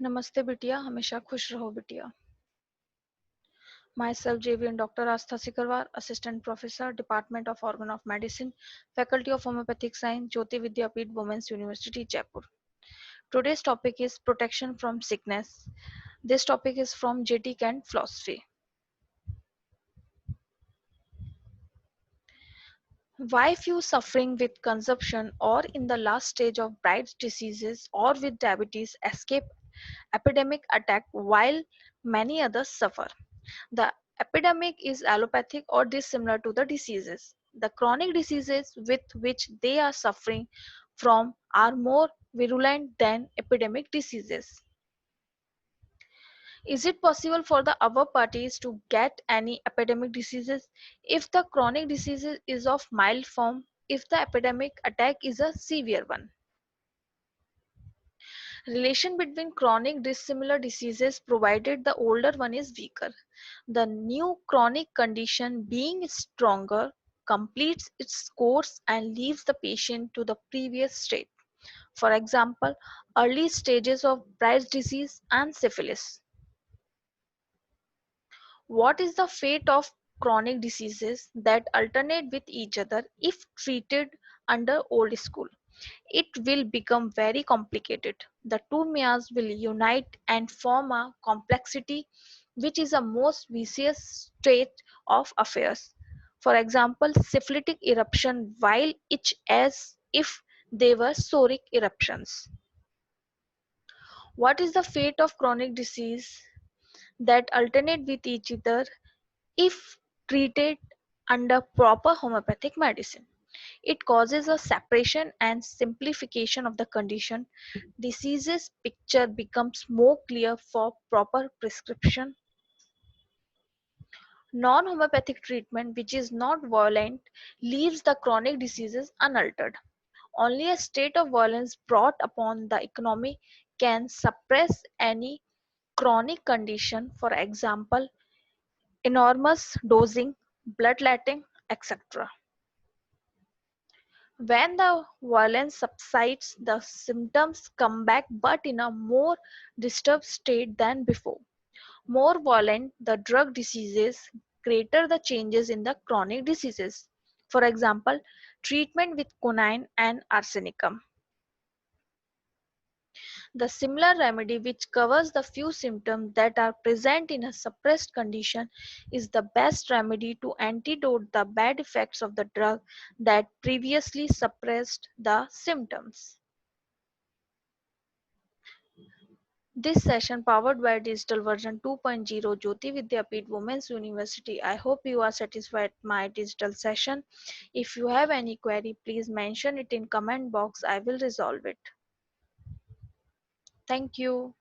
नमस्ते बिटिया, हमेशा खुश रहो बिटिया। Myself JVN Dr. Astha Sikarwar, Assistant Professor, Department of Organ of Medicine, Faculty of Homeopathic Science, Jyoti Vidyapeeth Women's University, Jaipur. Today's topic is protection from sickness. This topic is from JT Kent Philosophy. Why few suffering with consumption or in the last stage of Bright's diseases or with diabetes escape epidemic attack while many others suffer? The epidemic is allopathic or dissimilar to the diseases. The chronic diseases with which they are suffering from are more virulent than epidemic diseases. Is it possible for the other parties to get any epidemic diseases if the chronic disease is of mild form, if the epidemic attack is a severe one? Relation between chronic dissimilar diseases provided the older one is weaker. The new chronic condition being stronger completes its course and leaves the patient to the previous state. For example, early stages of Bright's disease and syphilis. What is the fate of chronic diseases that alternate with each other if treated under old school? It will become very complicated. The two mayas will unite and form a complexity which is a most vicious state of affairs. For example, syphilitic eruption while itch as if they were psoriatic eruptions. What is the fate of chronic disease that alternate with each other if treated under proper homeopathic medicine? It causes a separation and simplification of the condition. Diseases picture becomes more clear for proper prescription. Non-homeopathic treatment which is not violent leaves the chronic diseases unaltered. Only a state of violence brought upon the economy can suppress any chronic condition, for example, enormous dosing, bloodletting, etc. When the violence subsides, the symptoms come back but in a more disturbed state than before. More violent the drug diseases, greater the changes in the chronic diseases. For example, treatment with quinine and arsenicum. The similar remedy which covers the few symptoms that are present in a suppressed condition is the best remedy to antidote the bad effects of the drug that previously suppressed the symptoms. This session powered by digital version 2.0 Jyoti Vidyapeeth Women's University. I hope you are satisfied with my digital session. If you have any query, please mention it in comment box. I will resolve it. Thank you.